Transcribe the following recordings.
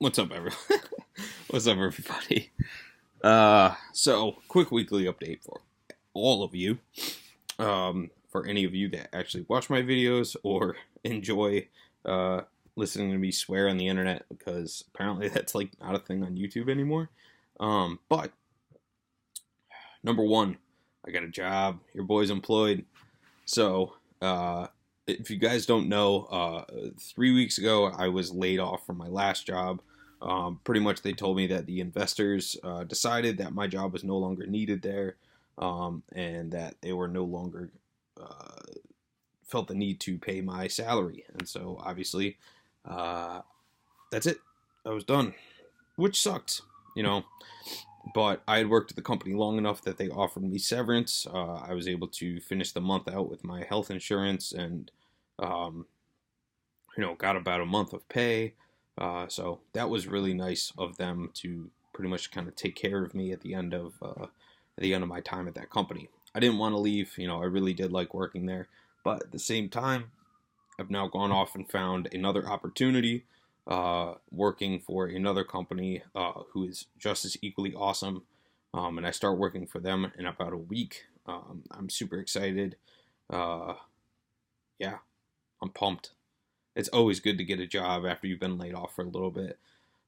What's up, everyone? What's up, everybody? So quick weekly update for all of you. For any of you that actually watch my videos or enjoy uh, listening to me swear on the internet, because apparently that's like not a thing on YouTube anymore. But number one, I got a job. Your boy's employed. So if you guys don't know, 3 weeks ago I was laid off from my last job. Pretty much they told me that the investors decided that my job was no longer needed there, and that they were no longer felt the need to pay my salary. And so obviously, that's it. I was done, which sucked, you know. But I had worked at the company long enough that they offered me severance. I was able to finish the month out with my health insurance and, um, got about a month of pay. So that was really nice of them to pretty much kind of take care of me at the end of my time at that company. I didn't want to leave. I really did like working there, but at the same time, I've now gone off and found another opportunity, working for another company who is just as equally awesome. And I start working for them in about a week. I'm super excited. Uh, yeah, I'm pumped. It's always good to get a job after you've been laid off for a little bit.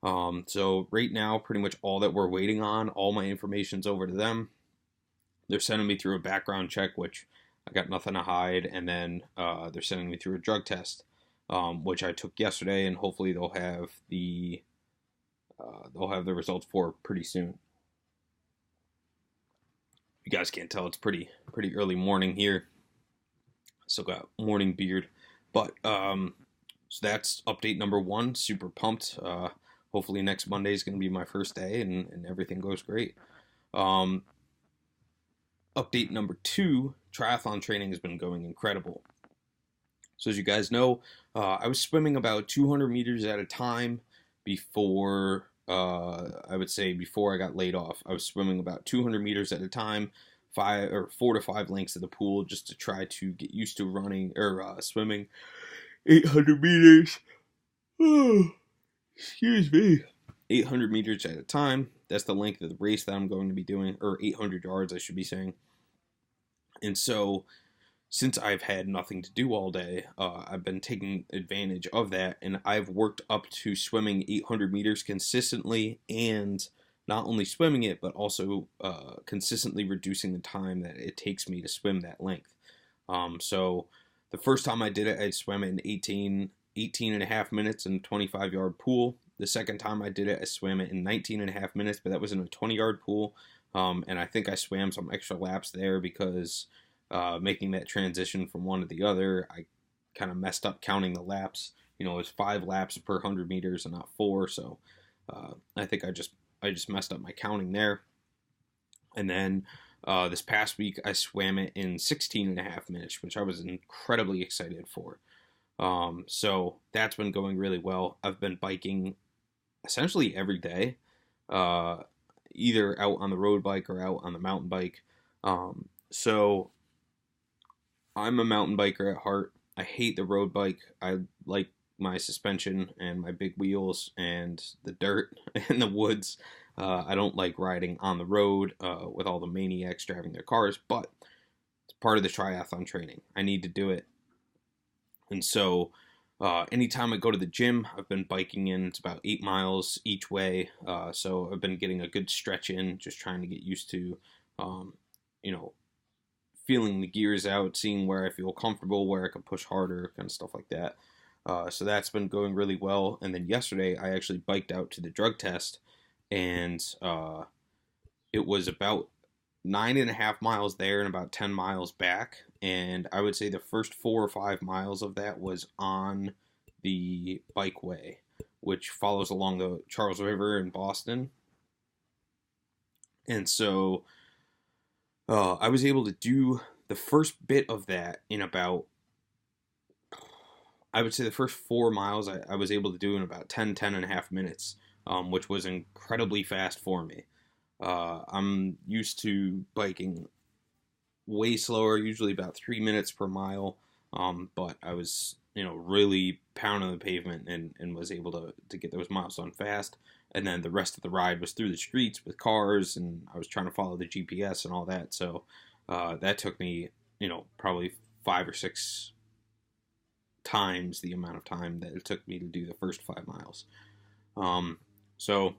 So right now, pretty much all that we're waiting on, all my information's over to them. They're sending me through a background check, which I got nothing to hide, and then they're sending me through a drug test, which I took yesterday, and hopefully they'll have the results for pretty soon. You guys can't tell, it's pretty early morning here. Still got morning beard, but so that's update number one. Super pumped. Hopefully next Monday is going to be my first day, and everything goes great. Um, Update number two, triathlon training has been going incredible. So as you guys know, I was swimming about 200 meters at a time before, I would say before I got laid off. I was swimming about 200 meters at a time, 4 to 5 lengths of the pool, just to try to get used to running or swimming 800 meters. Oh, excuse me. 800 meters at a time. That's the length of the race that I'm going to be doing, or 800 yards, I should be saying. And so, since I've had nothing to do all day, I've been taking advantage of that, and I've worked up to swimming 800 meters consistently, and not only swimming it, but also consistently reducing the time that it takes me to swim that length. So, the first time I did it, I swam it in 18 and a half minutes in a 25-yard pool. The second time I did it, I swam it in 19 and a half minutes, but that was in a 20-yard pool. And I think I swam some extra laps there because making that transition from one to the other, I kind of messed up counting the laps. It was 5 laps per 100 meters and not 4. So I think I just messed up my counting there. And then this past week, I swam it in 16 and a half minutes, which I was incredibly excited for. So that's been going really well. I've been biking essentially every day, either out on the road bike or out on the mountain bike. So I'm a mountain biker at heart. I hate the road bike. I like my suspension and my big wheels and the dirt and the woods. I don't like riding on the road with all the maniacs driving their cars, but it's part of the triathlon training. I need to do it. And so anytime I go to the gym, I've been biking in. It's about 8 miles each way. So I've been getting a good stretch in, just trying to get used to, feeling the gears out, seeing where I feel comfortable, where I can push harder, kind of stuff like that. So that's been going really well. And then yesterday, I actually biked out to the drug test, and it was about 9.5 miles there and about 10 miles back. And I would say the first 4 or 5 miles of that was on the bikeway, which follows along the Charles River in Boston. And so I was able to do the first bit of that in about, I would say the first 4 miles I was able to do in about 10 and a half minutes, which was incredibly fast for me. I'm used to biking way slower, usually about 3 minutes per mile. But I was, really pounding the pavement and was able to get those miles done fast. And then the rest of the ride was through the streets with cars, and I was trying to follow the GPS and all that. So that took me, probably 5 or 6 times the amount of time that it took me to do the first 5 miles. So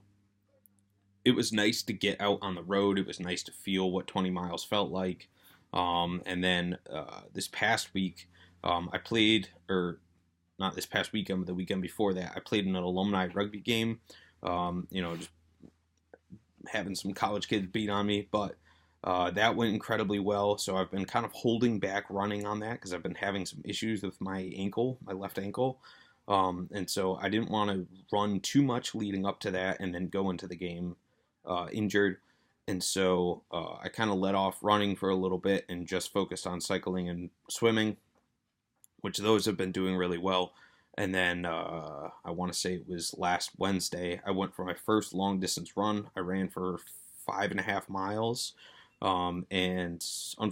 it was nice to get out on the road. It was nice to feel what 20 miles felt like. And then this past week, I played, or not this past weekend, but the weekend before that, I played in an alumni rugby game. Just having some college kids beat on me, but that went incredibly well. So I've been kind of holding back running on that because I've been having some issues with my ankle, my left ankle. And so I didn't want to run too much leading up to that and then go into the game injured. And so I kind of let off running for a little bit and just focused on cycling and swimming, which those have been doing really well. And then I want to say it was last Wednesday, I went for my first long distance run. I ran for 5.5 miles. And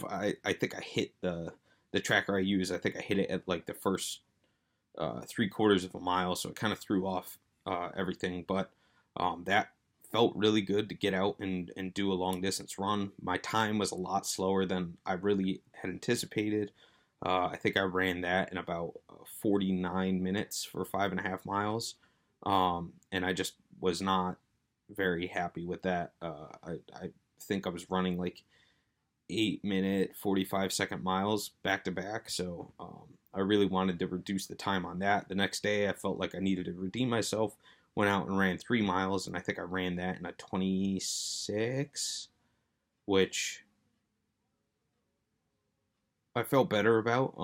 I think I hit the tracker I use. I think I hit it at like the first 3/4 of a mile. So it kind of threw off everything. But that felt really good to get out and do a long distance run. My time was a lot slower than I really had anticipated. I think I ran that in about 49 minutes for 5.5 miles. And I just was not very happy with that. I think I was running like 8-minute, 45-second miles back to back. So I really wanted to reduce the time on that. The next day, I felt like I needed to redeem myself. Went out and ran 3 miles, and I think I ran that in a 26, which I felt better about.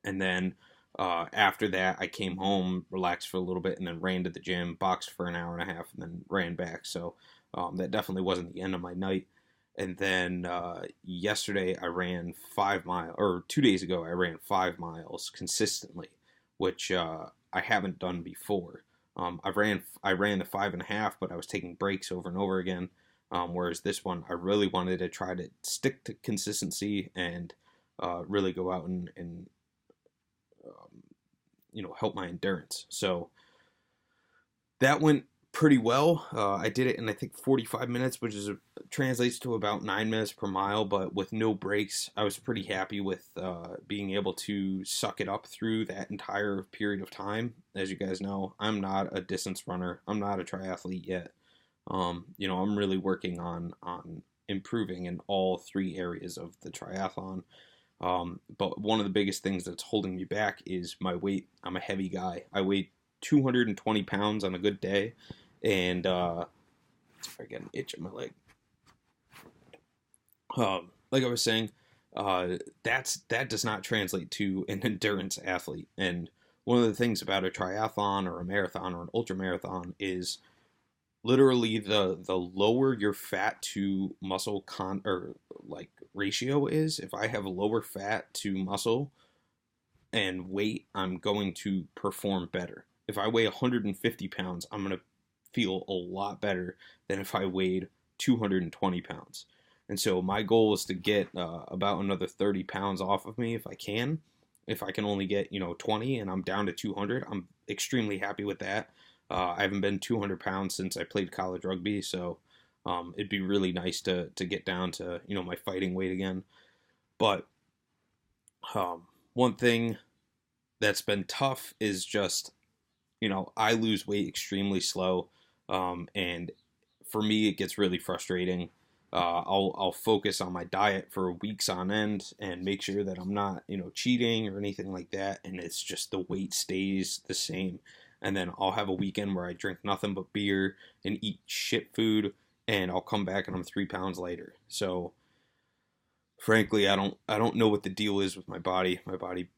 And then after that, I came home, relaxed for a little bit, and then ran to the gym, boxed for an hour and a half, and then ran back. So that definitely wasn't the end of my night. And then yesterday, I ran 5 miles, or 2 days ago, I ran 5 miles consistently, which I haven't done before. I ran the 5.5, but I was taking breaks over and over again. Whereas this one, I really wanted to try to stick to consistency and really go out and help my endurance. So that went pretty well. I did it in, I think, 45 minutes, which translates to about 9 minutes per mile, but with no breaks. I was pretty happy with being able to suck it up through that entire period of time. As you guys know, I'm not a distance runner. I'm not a triathlete yet. I'm really working on improving in all 3 areas of the triathlon. But one of the biggest things that's holding me back is my weight. I'm a heavy guy. I weigh 220 pounds on a good day. And I get an itch in my leg. Like I was saying, that does not translate to an endurance athlete. And one of the things about a triathlon or a marathon or an ultra marathon is literally the lower your fat to muscle ratio is. If I have a lower fat to muscle and weight, I'm going to perform better. If I weigh 150 pounds, I'm going to feel a lot better than if I weighed 220 pounds. And so my goal is to get about another 30 pounds off of me if I can. If I can only get 20 and I'm down to 200, I'm extremely happy with that. I haven't been 200 pounds since I played college rugby, so it'd be really nice to get down to my fighting weight again. But one thing that's been tough is just I lose weight extremely slow, and for me it gets really frustrating. I'll focus on my diet for weeks on end and make sure that I'm not cheating or anything like that, and it's just the weight stays the same. And then I'll have a weekend where I drink nothing but beer and eat shit food, and I'll come back and I'm 3 pounds lighter. So frankly, I don't know what the deal is with my body. My body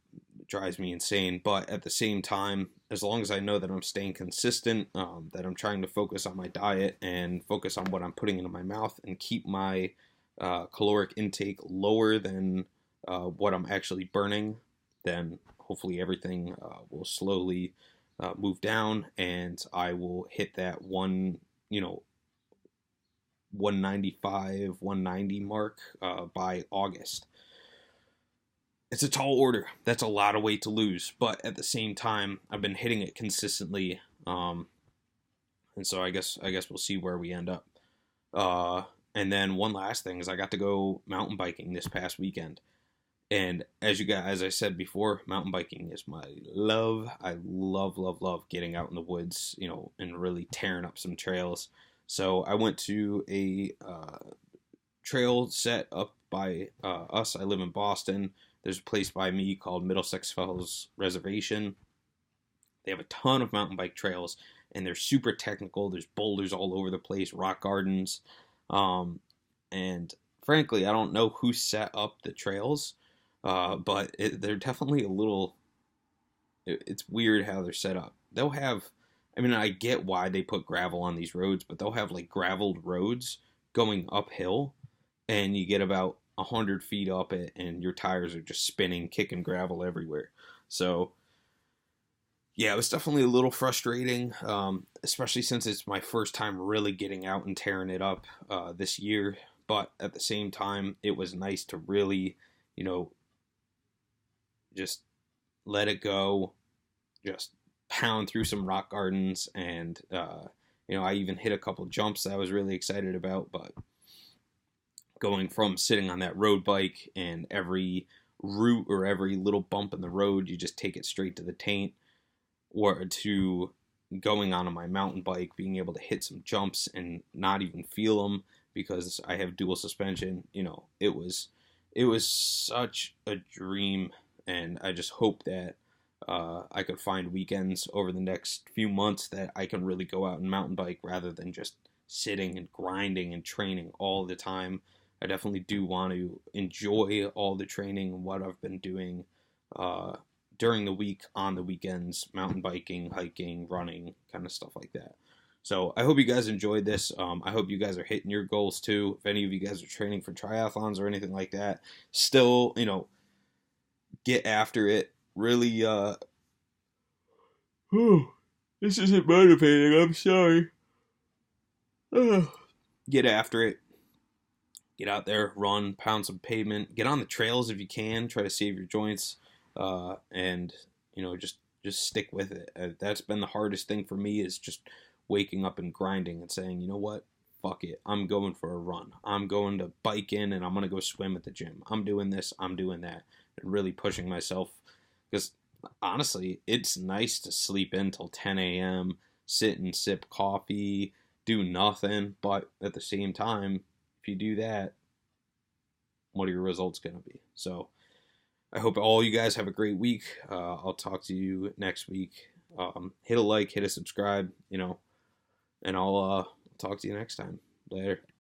drives me insane, but at the same time, as long as I know that I'm staying consistent, that I'm trying to focus on my diet and focus on what I'm putting into my mouth and keep my caloric intake lower than what I'm actually burning, then hopefully everything will slowly move down, and I will hit that 195, 190 mark by August. it's a tall order. That's a lot of weight to lose. But at the same time, I've been hitting it consistently. And so I guess we'll see where we end up. And then one last thing is I got to go mountain biking this past weekend. And as I said before, mountain biking is my love. I love getting out in the woods, and really tearing up some trails. So I went to a trail set up by us. I live in Boston. There's a place by me called Middlesex Fells Reservation. They have a ton of mountain bike trails, and they're super technical. There's boulders all over the place, rock gardens. And frankly, I don't know who set up the trails, but they're definitely a little, it's weird how they're set up. They'll have, I get why they put gravel on these roads, but they'll have like graveled roads going uphill, and you get about 100 feet up it, and your tires are just spinning, kicking gravel everywhere. So, yeah, it was definitely a little frustrating, especially since it's my first time really getting out and tearing it up this year. But at the same time, it was nice to really, just let it go, just pound through some rock gardens. And, I even hit a couple jumps that I was really excited about. But going from sitting on that road bike and every root or every little bump in the road, you just take it straight to the taint, or to going on my mountain bike, being able to hit some jumps and not even feel them because I have dual suspension. It was such a dream, and I just hope that I could find weekends over the next few months that I can really go out and mountain bike rather than just sitting and grinding and training all the time. I definitely do want to enjoy all the training and what I've been doing during the week, on the weekends, mountain biking, hiking, running, kind of stuff like that. So I hope you guys enjoyed this. I hope you guys are hitting your goals too. If any of you guys are training for triathlons or anything like that, still, get after it. Really, this isn't motivating. I'm sorry. Get after it. Get out there, run, pound some pavement. Get on the trails if you can. Try to save your joints. And just stick with it. That's been the hardest thing for me, is just waking up and grinding and saying, you know what, fuck it, I'm going for a run, I'm going to bike in, and I'm going to go swim at the gym, I'm doing this, I'm doing that, and really pushing myself. Because honestly, it's nice to sleep in till 10 a.m., sit and sip coffee, do nothing, but at the same time, if you do that, what are your results going to be? So I hope all you guys have a great week. I'll talk to you next week. Hit a like, hit a subscribe, and I'll talk to you next time. Later.